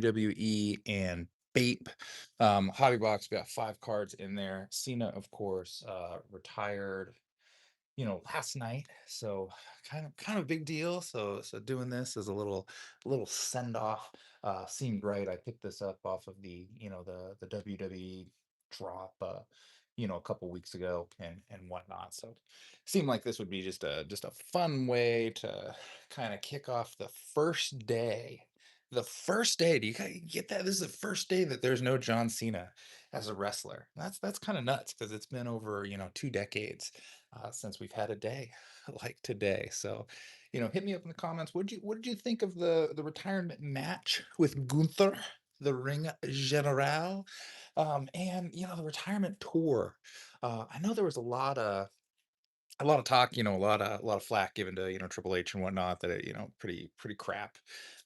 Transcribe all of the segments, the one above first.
WWE and BAPE. Hobby box, got 5 cards in there. Cena, of course, retired, last night. So kind of a big deal. So doing this as a little send off seemed right. I picked this up off of the WWE drop a couple weeks ago and whatnot. So seemed like this would be just a fun way to kind of kick off the first day. The first day, do you get that? This is the first day that there's no John Cena as a wrestler. That's kind of nuts because it's been over 2 decades since we've had a day like today. So, hit me up in the comments. What did you think of the retirement match with Gunther, the Ring General, and the retirement tour? I know there was a lot of talk, a lot of flack given to Triple H and whatnot that pretty crap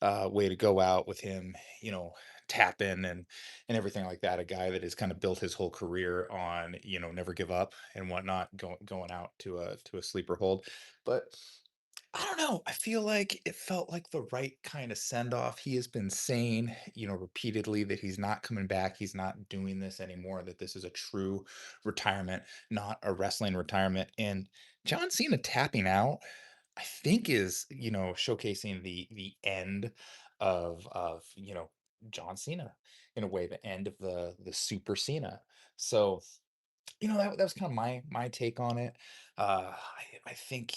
way to go out with him, you know, tapping and everything like that. A guy that has kind of built his whole career on never give up and whatnot, going out to a sleeper hold. But I don't know. I feel like it felt like the right kind of send off. He has been saying, repeatedly that he's not coming back. He's not doing this anymore, that this is a true retirement, not a wrestling retirement. And John Cena tapping out, I think is, showcasing the end of John Cena in a way, the end of the Super Cena. So that was kind of my take on it. I think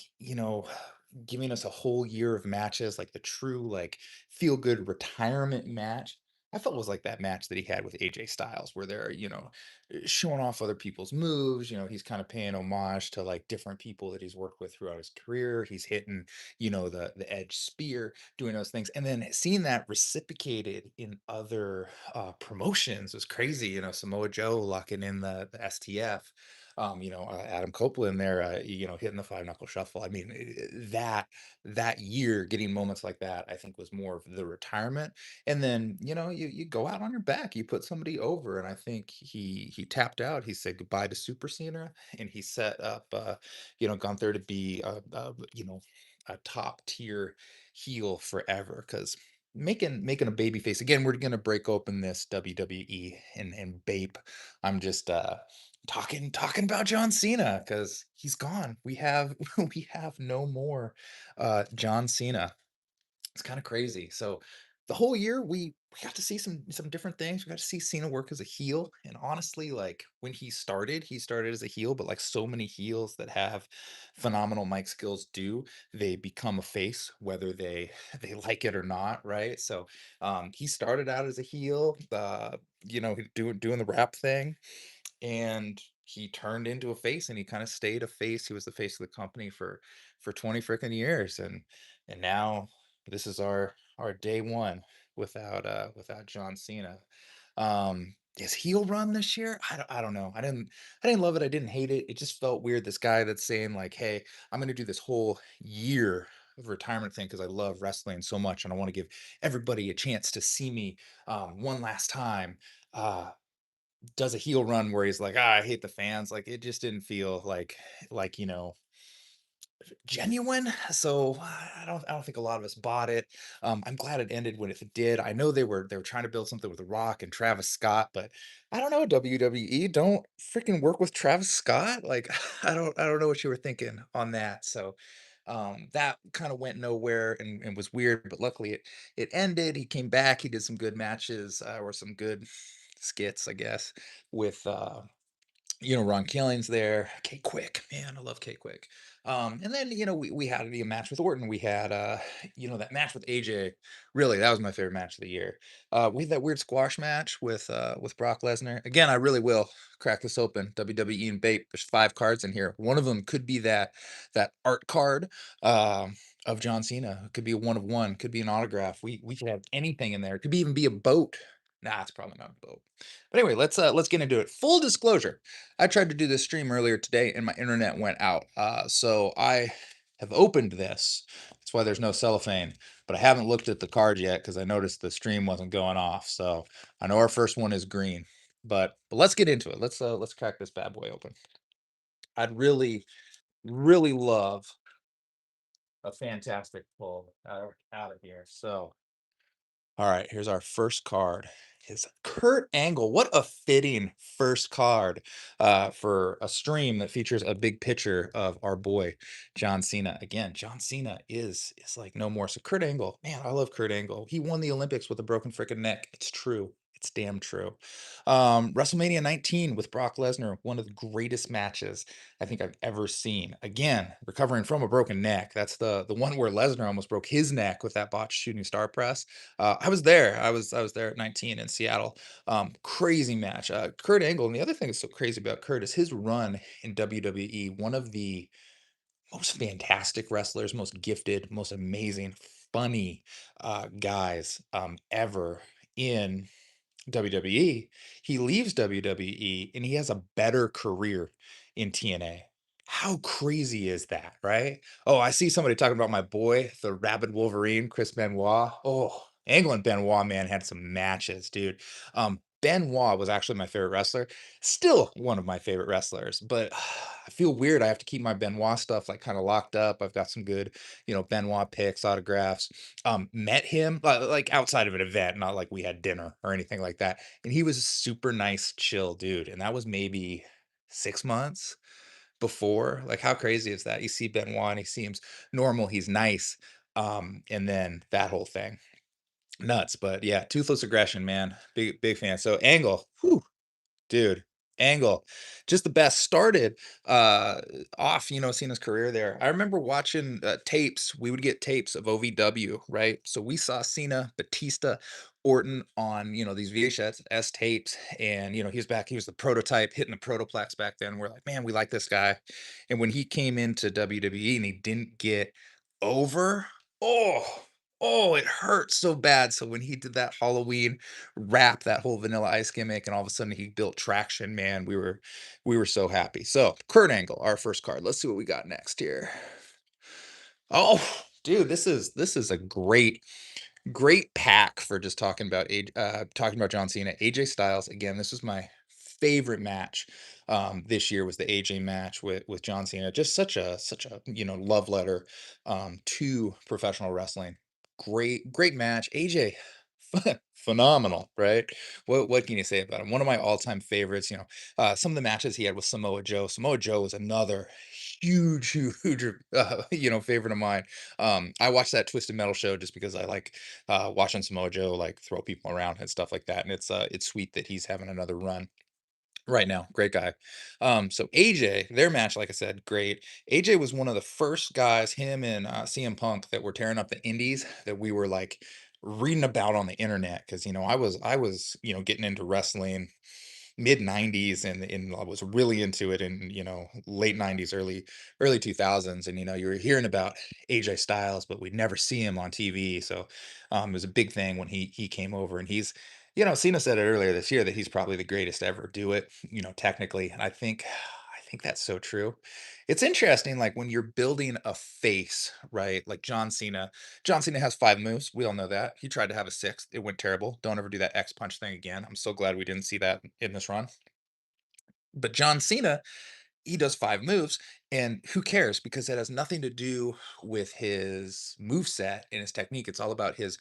giving us a whole year of matches, like the true like feel good retirement match. I felt was like that match that he had with AJ Styles, where they're showing off other people's moves. He's kind of paying homage to like different people that he's worked with throughout his career. He's hitting the Edge spear, doing those things, and then seeing that reciprocated in other promotions was crazy. Samoa Joe locking in the STF. Adam Copeland there, hitting the five knuckle shuffle. I mean, that year, getting moments like that, I think was more of the retirement. And then, you go out on your back, you put somebody over, and I think he tapped out. He said goodbye to Super Cena, and he set up, Gunther to be a top tier heel forever because making a baby face again. We're gonna break open this WWE and BAPE. I'm just talking about John Cena because he's gone. We have we have no more John Cena. It's kind of crazy. So the whole year we got to see some different things. We got to see Cena work as a heel, and honestly, like when he started as a heel, but like so many heels that have phenomenal mic skills do, they become a face whether they like it or not, right? So he started out as a heel, doing the rap thing, and he turned into a face and he kind of stayed a face. He was the face of the company for 20 freaking years, and now this is our day one without John Cena. His heel run this year, I don't know. I didn't love it. I didn't hate it. It just felt weird. This guy that's saying like, "Hey, I'm going to do this whole year of retirement thing because I love wrestling so much and I want to give everybody a chance to see me one last time." Uh, does a heel run where he's like, I hate the fans. Like it just didn't feel like genuine. So I don't think a lot of us bought it. I'm glad it ended when it did. I know they were trying to build something with The Rock and Travis Scott, but I don't know, WWE, don't freaking work with Travis Scott. Like I don't know what you were thinking on that. So that kind of went nowhere and was weird, but luckily it ended. He came back, he did some good matches, or some good skits, I guess, with Ron Killings there, K Quick, man, I love K Quick. And then we had the match with Orton. We had that match with AJ. Really, that was my favorite match of the year. We had that weird squash match with Brock Lesnar. Again, I really will crack this open. WWE and BAPE. There's 5 cards in here. One of them could be that art card of John Cena. It could be a one of one. Could be an autograph. We could have anything in there. It could even be a boat. Nah, it's probably not a boat. But anyway, let's get into it. Full disclosure, I tried to do this stream earlier today and my internet went out. So I have opened this. That's why there's no cellophane, but I haven't looked at the card yet because I noticed the stream wasn't going off. So I know our first one is green, but let's get into it. Let's crack this bad boy open. I'd really love a fantastic pull out of here. So All right, here's our first card. Is Kurt Angle. What a fitting first card for a stream that features a big picture of our boy John Cena. Again, John Cena is like no more. So Kurt Angle, man, I love Kurt Angle. He won the Olympics with a broken freaking neck. It's true. It's damn true. WrestleMania 19 with Brock Lesnar, one of the greatest matches I think I've ever seen. Again, recovering from a broken neck. That's the one where Lesnar almost broke his neck with that botched shooting star press. I was there. I was there at 19 in Seattle. Crazy match. Kurt Angle. And the other thing that's so crazy about Kurt is his run in WWE. One of the most fantastic wrestlers, most gifted, most amazing, funny guys ever in WWE. He leaves WWE and he has a better career in TNA. How crazy is that, right? Oh, I see somebody talking about my boy, the Rabid Wolverine, Chris Benoit. Oh, Angle and Benoit, man, had some matches, dude. Benoit was actually my favorite wrestler. Still one of my favorite wrestlers, but I feel weird. I have to keep my Benoit stuff like kind of locked up. I've got some good, Benoit pics, autographs. Met him like outside of an event, not like we had dinner or anything like that. And he was a super nice, chill dude. And that was maybe 6 months before. Like, how crazy is that? You see Benoit and he seems normal, he's nice. And then that whole thing. Nuts. But yeah, toothless aggression, man. Big fan. So Angle, whew, dude, Angle, just the best. Started, off, seeing his career there. I remember watching, tapes. We would get tapes of OVW, right? So we saw Cena, Batista, Orton on, these VHS tapes, and, he was back, he was the prototype, hitting the Protoplex back then. We're like, "Man, we like this guy." And when he came into WWE and he didn't get over, oh, it hurt so bad. So when he did that Halloween rap, that whole Vanilla Ice gimmick, and all of a sudden he built traction, man, we were so happy. So Kurt Angle, our first card. Let's see what we got next here. Oh, dude, this is a great pack for just talking about John Cena. AJ Styles. Again, this was my favorite match this year was the AJ match with John Cena. Just such a love letter to professional wrestling. Great match. AJ phenomenal, right? What can you say about him? One of my all-time favorites, some of the matches he had with Samoa Joe. Samoa Joe was another huge favorite of mine. I watched that Twisted Metal show just because I like watching Samoa Joe like throw people around and stuff like that. And it's sweet that he's having another run right now. Great guy. So AJ, their match, like I said, great. AJ was one of the first guys, him and CM Punk, that were tearing up the indies that we were like reading about on the internet because I was getting into wrestling mid 90s and I was really into it in late 90s early 2000s, and you were hearing about AJ Styles but we'd never see him on TV. So it was a big thing when he came over, and he's Cena said it earlier this year that he's probably the greatest to ever do it, technically, and I think that's so true. It's interesting, like when you're building a face, right? Like John Cena has 5 moves. We all know that. He tried to have a sixth. It went terrible. Don't ever do that X punch thing again. I'm so glad we didn't see that in this run. But John Cena, he does 5 moves, and who cares? Because it has nothing to do with his move set and his technique. It's all about his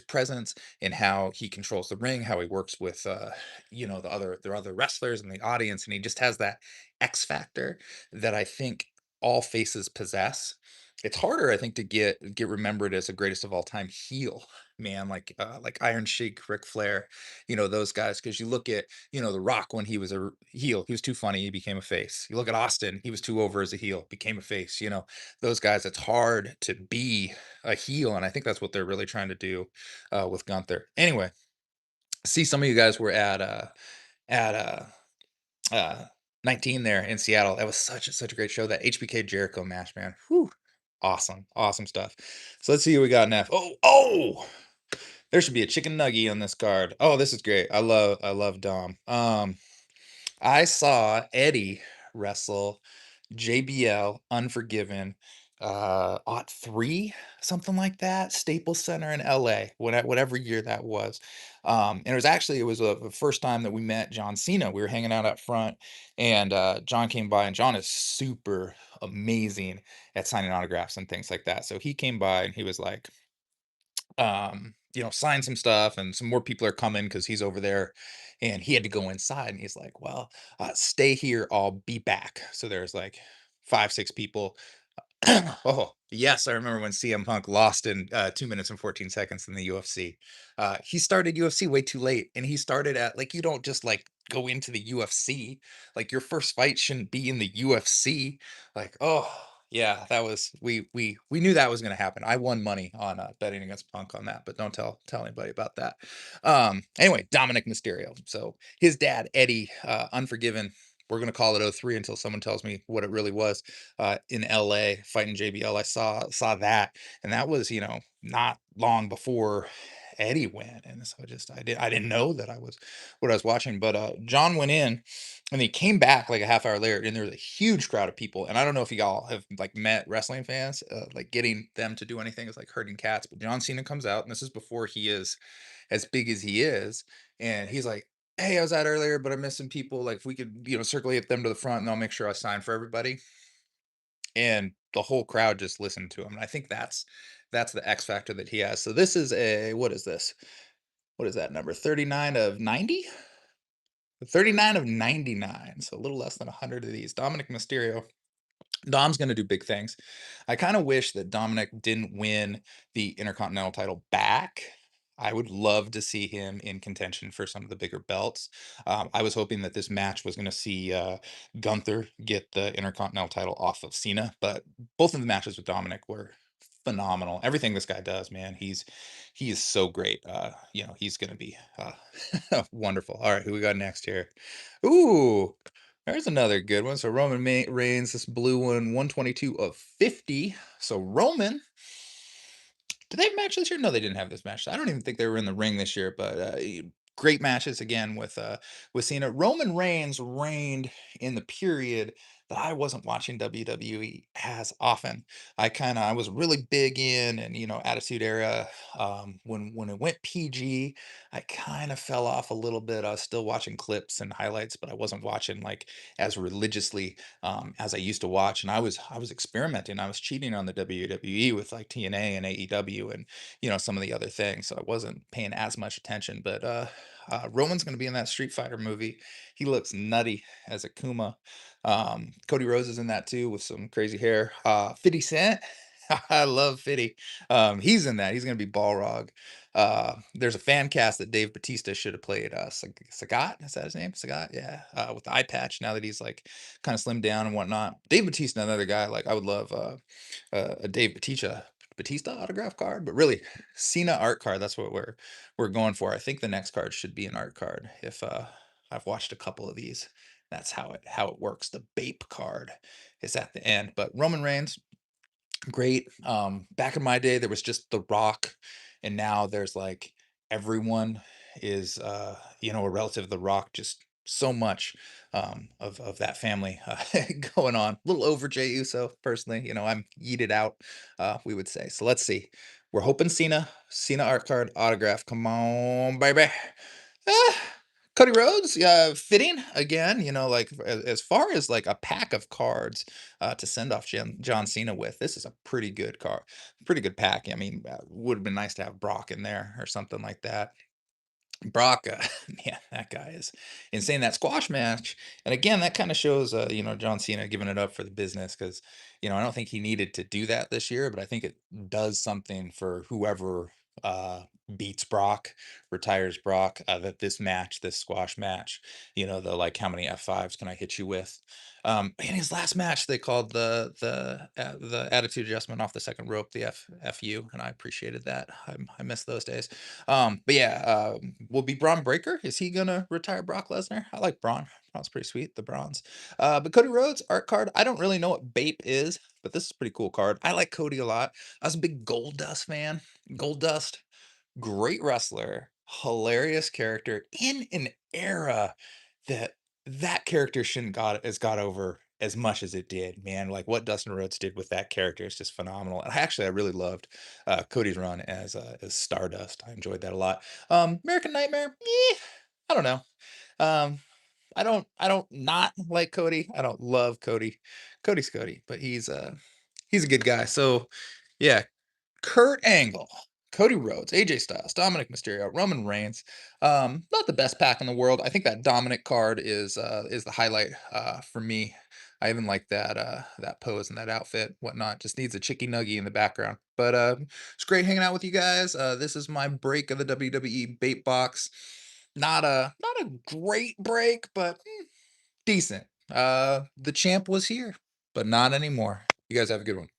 presence and how he controls the ring, how he works with the other wrestlers and the audience, and he just has that X factor that I think all faces possess. It's harder, I think, to get remembered as the greatest of all time heel, man, like Iron Sheik, Ric Flair, those guys. Because you look at The Rock when he was a heel, he was too funny, he became a face. You look at Austin, he was too over as a heel, became a face. Those guys, it's hard to be a heel, and I think that's what they're really trying to do with Gunther. Anyway, see some of you guys were at 19 there in Seattle. That was such a great show. That HBK Jericho match, man. Whew. Awesome stuff. So let's see who we got next. Oh, there should be a chicken nugget on this card. Oh, this is great. I love Dom. I saw Eddie wrestle JBL Unforgiven, aught 3, something like that, Staples Center in LA, whatever year that was. And it was the first time that we met John Cena. We were hanging out up front, and John came by, and John is super amazing at signing autographs and things like that. So he came by and he was like, sign some stuff, and some more people are coming because he's over there, and he had to go inside, and he's like, "Well, stay here. I'll be back." So there's like 5, 6 people. Oh, yes, I remember when CM Punk lost in 2 minutes and 14 seconds in the UFC. He started UFC way too late, and he started at like you don't just like go into the UFC. Like your first fight shouldn't be in the UFC. Like, oh yeah, that was we knew that was going to happen. I won money on betting against Punk on that, but don't tell anybody about that. Anyway, Dominic Mysterio. So his dad Eddie, Unforgiven. We're gonna call it '03 until someone tells me what it really was, in LA fighting JBL. I saw that, and that was not long before Eddie went, and so I didn't know that I was what I was watching. But John went in, and he came back like a half hour later, and there was a huge crowd of people. And I don't know if you all have like met wrestling fans, like getting them to do anything is like herding cats. But John Cena comes out, and this is before he is as big as he is, and he's like, "Hey, I was out earlier, but I'm missing people. Like, if we could, circulate them to the front, and I'll make sure I sign for everybody." And the whole crowd just listened to him. And I think that's the X factor that he has. So this is a what is this? What is that number? 39 of 90? 39 of 99. So a little less than 100 of these. Dominic Mysterio. Dom's going to do big things. I kind of wish that Dominic didn't win the Intercontinental title back. I would love to see him in contention for some of the bigger belts. I was hoping that this match was going to see Gunther get the Intercontinental title off of Cena, but both of the matches with Dominic were phenomenal. Everything this guy does, man, he is so great. He's going to be wonderful. All right, who we got next here? Ooh, there's another good one. So Roman Reigns, this blue one, 122 of 50. So Roman, did they have a match this year? No, they didn't have this match. I don't even think they were in the ring this year, but great matches again with Cena. Roman Reigns reigned in the period that I wasn't watching WWE as often. I was really big in and Attitude Era. When it went PG, I kind of fell off a little bit. I was still watching clips and highlights, but I wasn't watching like as religiously as I used to watch. And I was experimenting. I was cheating on the WWE with like TNA and AEW and some of the other things. So I wasn't paying as much attention. But Roman's going to be in that Street Fighter movie. He looks nutty as Akuma. Cody Rhodes is in that too with some crazy hair. 50 Cent. I love Fitty. He's in that. He's gonna be Balrog. There's a fan cast that Dave Batista should have played. Sagat, is that his name? Sagat, yeah. With the eye patch now that he's like kind of slimmed down and whatnot. Dave Batista, another guy. Like I would love a Dave Batista autograph card, but really Cena art card. That's what we're going for. I think the next card should be an art card. If I've watched a couple of these, that's how it works. The BAPE card is at the end. But Roman Reigns, great. Back in my day, there was just The Rock, and now there's like everyone is a relative of The Rock. Just so much of that family going on. A little over Jey Uso, personally. I'm yeeted out, we would say. So let's see. We're hoping Cena art card autograph. Come on, baby. Ah, Cody Rhodes, fitting again, like as far as like a pack of cards to send off John Cena with. This is a pretty good card, pretty good pack. I mean, would have been nice to have Brock in there or something like that. Brock, man, that guy is insane. That squash match, and again, that kind of shows, John Cena giving it up for the business because, I don't think he needed to do that this year, but I think it does something for whoever beats Brock, retires Brock. That this squash match, the like, how many F5s can I hit you with? In his last match, they called the attitude adjustment off the second rope, the FU, and I appreciated that. I miss those days. But yeah, will be Braun Breaker. Is he gonna retire Brock Lesnar? I like Braun. Braun's pretty sweet, the bronze. But Cody Rhodes art card. I don't really know what BAPE is, but this is a pretty cool card. I like Cody a lot. I was a big Gold Dust fan. Gold Dust, great wrestler, hilarious character in an era that character shouldn't got over as much as it did, man. Like what Dustin Rhodes did with that character is just phenomenal. And I really loved Cody's run as Stardust. I enjoyed that a lot. American Nightmare, I don't know. Um, I don't not like Cody. I don't love Cody. Cody's Cody, but he's a good guy. So yeah, Kurt Angle. Cody Rhodes, AJ Styles, Dominic Mysterio, Roman Reigns. Not the best pack in the world. I think that Dominic card is the highlight for me. I even like that pose and that outfit, whatnot. Just needs a chicky nuggy in the background. But it's great hanging out with you guys. This is my break of the WWE BAPE box. Not a great break, but decent. The champ was here, but not anymore. You guys have a good one.